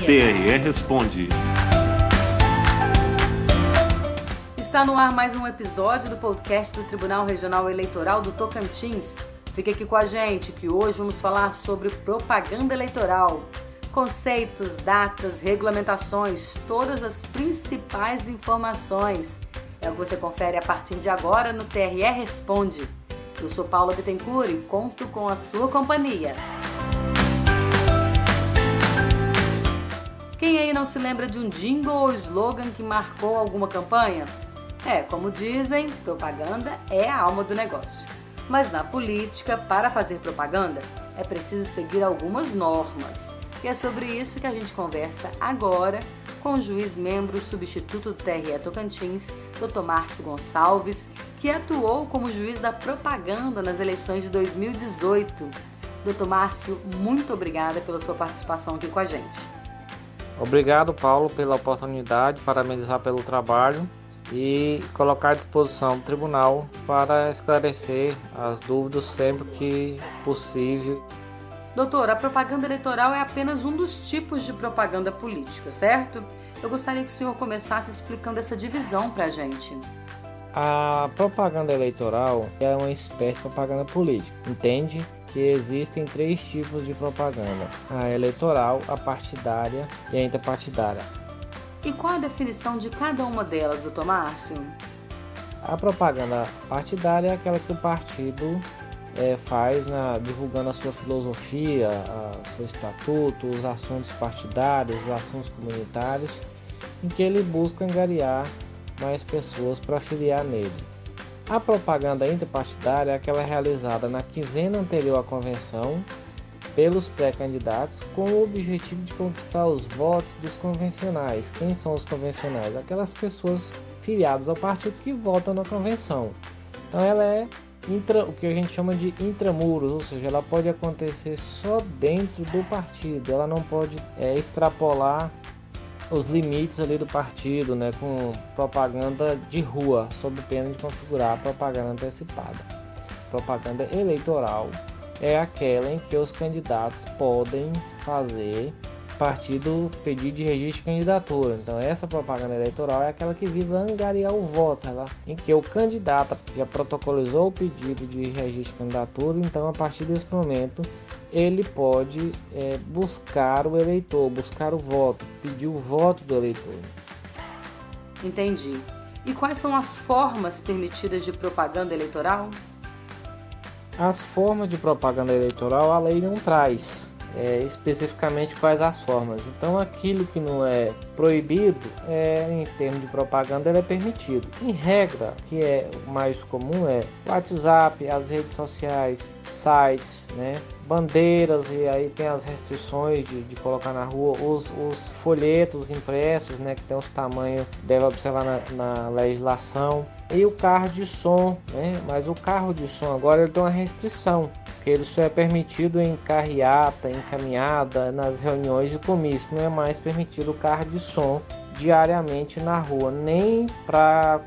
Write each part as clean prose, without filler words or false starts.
TRE Responde. Está no ar mais um episódio do podcast do Tribunal Regional Eleitoral do Tocantins. Fique aqui com a gente que hoje vamos falar sobre propaganda eleitoral. Conceitos, datas, regulamentações, todas as principais informações. É o que você confere a partir de agora no TRE Responde. Eu sou Paula Bittencourt e conto com a sua companhia. Quem aí não se lembra de um jingle ou slogan que marcou alguma campanha? Como dizem, propaganda é a alma do negócio. Mas na política, para fazer propaganda, é preciso seguir algumas normas. E é sobre isso que a gente conversa agora com o juiz membro substituto do TRE Tocantins, Dr. Márcio Gonçalves, que atuou como juiz da propaganda nas eleições de 2018. Dr. Márcio, muito obrigada pela sua participação aqui com a gente. Obrigado, Paulo, pela oportunidade, parabenizar pelo trabalho e colocar à disposição do tribunal para esclarecer as dúvidas sempre que possível. Doutor, a propaganda eleitoral é apenas um dos tipos de propaganda política, certo? Eu gostaria que o senhor começasse explicando essa divisão para a gente. A propaganda eleitoral é uma espécie de propaganda política, entende? Que existem três tipos de propaganda: a eleitoral, a partidária e a interpartidária. E qual a definição de cada uma delas, doutor Márcio? A propaganda partidária é aquela que o partido faz divulgando a sua filosofia, seu estatuto, os assuntos partidários, os assuntos comunitários, em que ele busca angariar mais pessoas para filiar nele. A propaganda interpartidária é aquela realizada na quinzena anterior à convenção pelos pré-candidatos com o objetivo de conquistar os votos dos convencionais. Quem são os convencionais? Aquelas pessoas filiadas ao partido que votam na convenção. Então ela é o que a gente chama de intramuros, ou seja, ela pode acontecer só dentro do partido, ela não pode extrapolar os limites ali do partido, com propaganda de rua, sob pena de configurar a propaganda antecipada. Propaganda eleitoral é aquela em que os candidatos podem fazer partido pedido de registro de candidatura. Então essa propaganda eleitoral é aquela que visa angariar o voto, em que o candidato já protocolizou o pedido de registro de candidatura, então a partir desse momento ele pode buscar o eleitor, buscar o voto, pedir o voto do eleitor. Entendi. E quais são as formas permitidas de propaganda eleitoral? As formas de propaganda eleitoral a lei não traz especificamente quais as formas. Então aquilo que não é proibido, em termos de propaganda, ele é permitido. Em regra, que é o mais comum é WhatsApp, as redes sociais, sites, bandeiras, e aí tem as restrições de colocar na rua, os folhetos impressos, que tem os tamanhos, deve observar na legislação, e o carro de som, mas o carro de som agora ele tem uma restrição, porque ele só é permitido em carreata, em caminhada, nas reuniões de comício, não é mais permitido o carro de som diariamente na rua, nem para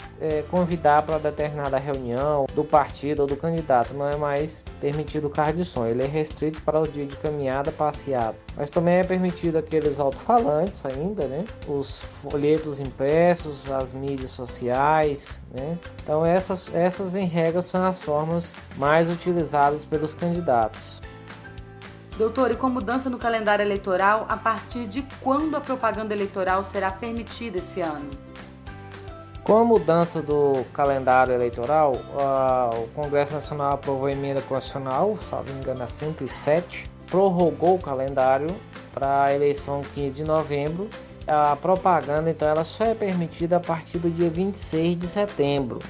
convidar para determinada reunião do partido ou do candidato, não é mais permitido o carro de som, ele é restrito para o dia de caminhada, passeada. Mas também é permitido aqueles alto-falantes ainda, os folhetos impressos, as mídias sociais, Então essas em regra são as formas mais utilizadas pelos candidatos. Doutor, e com mudança no calendário eleitoral, a partir de quando a propaganda eleitoral será permitida esse ano? Com a mudança do calendário eleitoral, o Congresso Nacional aprovou a emenda constitucional, salvo engano, a 107, prorrogou o calendário para a eleição 15 de novembro. A propaganda, então, ela só é permitida a partir do dia 26 de setembro.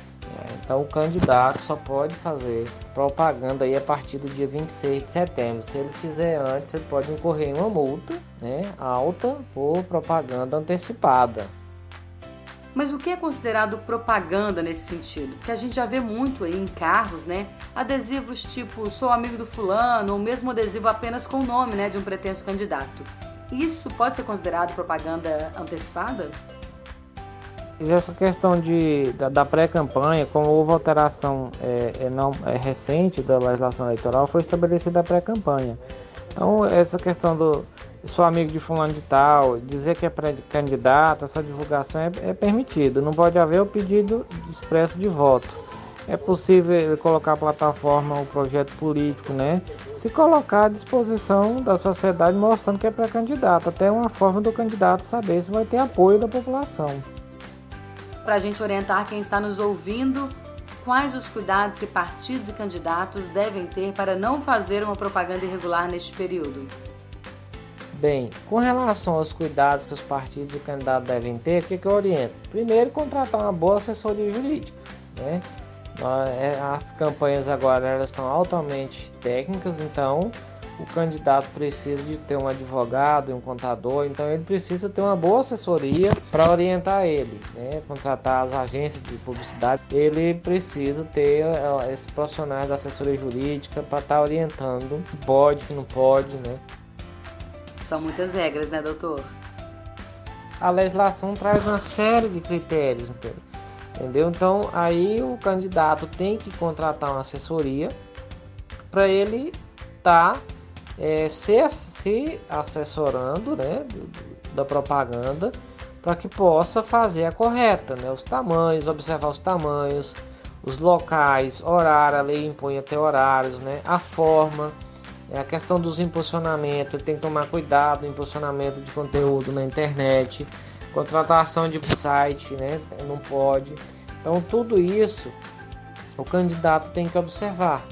Então o candidato só pode fazer propaganda a partir do dia 26 de setembro. Se ele fizer antes, ele pode incorrer em uma multa alta por propaganda antecipada. Mas o que é considerado propaganda nesse sentido? Porque a gente já vê muito aí em carros, adesivos tipo sou amigo do fulano, ou mesmo adesivo apenas com o nome de um pretenso candidato. Isso pode ser considerado propaganda antecipada? Essa questão da pré-campanha, como houve alteração recente da legislação eleitoral, foi estabelecida a pré-campanha. Então, essa questão sou amigo de fulano de tal, dizer que é pré-candidato, essa divulgação é permitida. Não pode haver o pedido expresso de voto. É possível colocar a plataforma, o projeto político, né? Se colocar à disposição da sociedade mostrando que é pré-candidato. Até uma forma do candidato saber se vai ter apoio da população. Para a gente orientar quem está nos ouvindo, quais os cuidados que partidos e candidatos devem ter para não fazer uma propaganda irregular neste período? Bem, com relação aos cuidados que os partidos e candidatos devem ter, o que eu oriento? Primeiro, contratar uma boa assessoria jurídica, né? As campanhas agora elas estão altamente técnicas, então o candidato precisa de ter um advogado e um contador, então ele precisa ter uma boa assessoria para orientar ele, né? Contratar as agências de publicidade, ele precisa ter esses profissionais da assessoria jurídica para estar orientando o que pode, o que não pode, né? São muitas regras, né, doutor? A legislação traz uma série de critérios, entendeu? Então, aí o candidato tem que contratar uma assessoria para ele estar se assessorando, né, da propaganda, para que possa fazer a correta, né? Os tamanhos, observar os tamanhos, os locais, horário, a lei impõe até horários, né? A forma. A questão dos impulsionamentos, ele tem que tomar cuidado no impulsionamento de conteúdo na internet, contratação de site, né? Não pode. Então tudo isso o candidato tem que observar.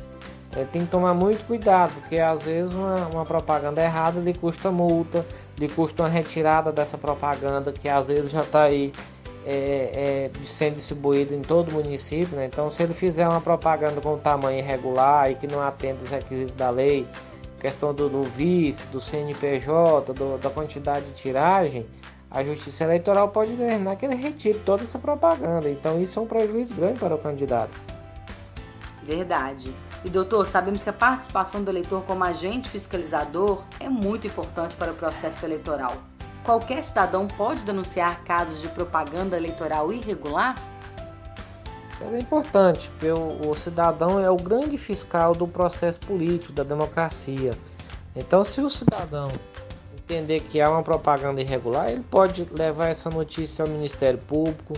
Ele tem que tomar muito cuidado, porque às vezes uma propaganda errada lhe custa multa, lhe custa uma retirada dessa propaganda que às vezes já está aí sendo distribuída em todo o município, né? Então se ele fizer uma propaganda com tamanho irregular e que não atende os requisitos da lei, questão do vice, do CNPJ, da quantidade de tiragem, a Justiça Eleitoral pode determinar que ele retire toda essa propaganda. Então isso é um prejuízo grande para o candidato. Verdade. E doutor, sabemos que a participação do eleitor como agente fiscalizador é muito importante para o processo eleitoral. Qualquer cidadão pode denunciar casos de propaganda eleitoral irregular? É importante, porque o cidadão é o grande fiscal do processo político, da democracia. Então, se o cidadão entender que há uma propaganda irregular, ele pode levar essa notícia ao Ministério Público,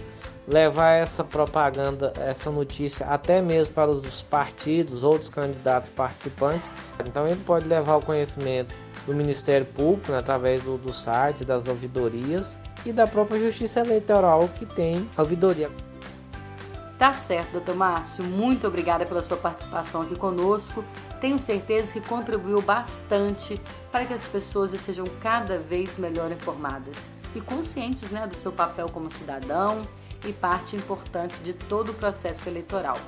levar essa propaganda, essa notícia até mesmo para os partidos, outros candidatos participantes. Então, ele pode levar o conhecimento do Ministério Público, né, através do site, das ouvidorias e da própria Justiça Eleitoral, que tem ouvidoria. Tá certo, doutor Márcio. Muito obrigada pela sua participação aqui conosco. Tenho certeza que contribuiu bastante para que as pessoas sejam cada vez melhor informadas e conscientes, né, do seu papel como cidadão e parte importante de todo o processo eleitoral.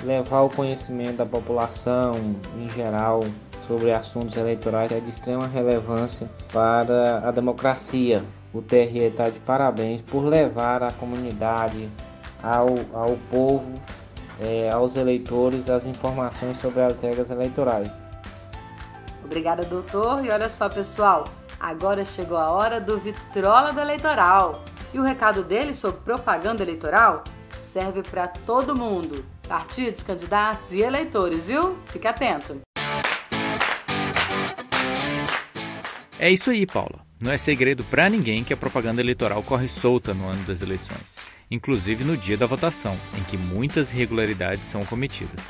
Levar o conhecimento da população em geral sobre assuntos eleitorais é de extrema relevância para a democracia. O TRE está de parabéns por levar a comunidade, ao povo, aos eleitores, as informações sobre as regras eleitorais. Obrigada, doutor. E olha só, pessoal, agora chegou a hora do Vitrola do Eleitoral. E o recado dele sobre propaganda eleitoral serve para todo mundo, partidos, candidatos e eleitores, viu? Fique atento. É isso aí, Paula. Não é segredo para ninguém que a propaganda eleitoral corre solta no ano das eleições, inclusive no dia da votação, em que muitas irregularidades são cometidas.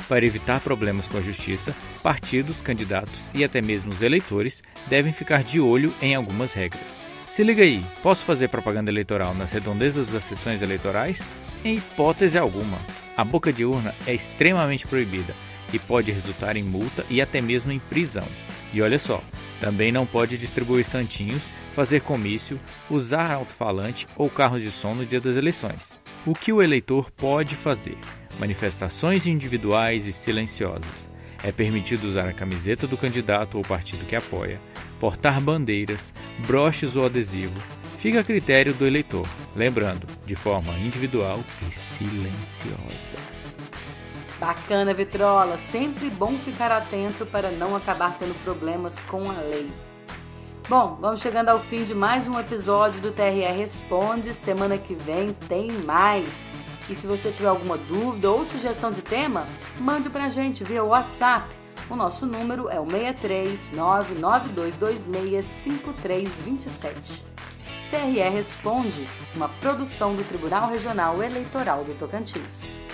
Para evitar problemas com a justiça, partidos, candidatos e até mesmo os eleitores devem ficar de olho em algumas regras. Se liga aí, posso fazer propaganda eleitoral nas redondezas das sessões eleitorais? Em hipótese alguma. A boca de urna é extremamente proibida e pode resultar em multa e até mesmo em prisão. E olha só, também não pode distribuir santinhos, fazer comício, usar alto-falante ou carros de som no dia das eleições. O que o eleitor pode fazer? Manifestações individuais e silenciosas. É permitido usar a camiseta do candidato ou partido que apoia, portar bandeiras, broches ou adesivo. Fica a critério do eleitor, lembrando, de forma individual e silenciosa. Bacana, Vitrola. Sempre bom ficar atento para não acabar tendo problemas com a lei. Bom, vamos chegando ao fim de mais um episódio do TRE Responde. Semana que vem tem mais. E se você tiver alguma dúvida ou sugestão de tema, mande pra gente via WhatsApp O nosso número é o 63992265327. TRE Responde, uma produção do Tribunal Regional Eleitoral do Tocantins.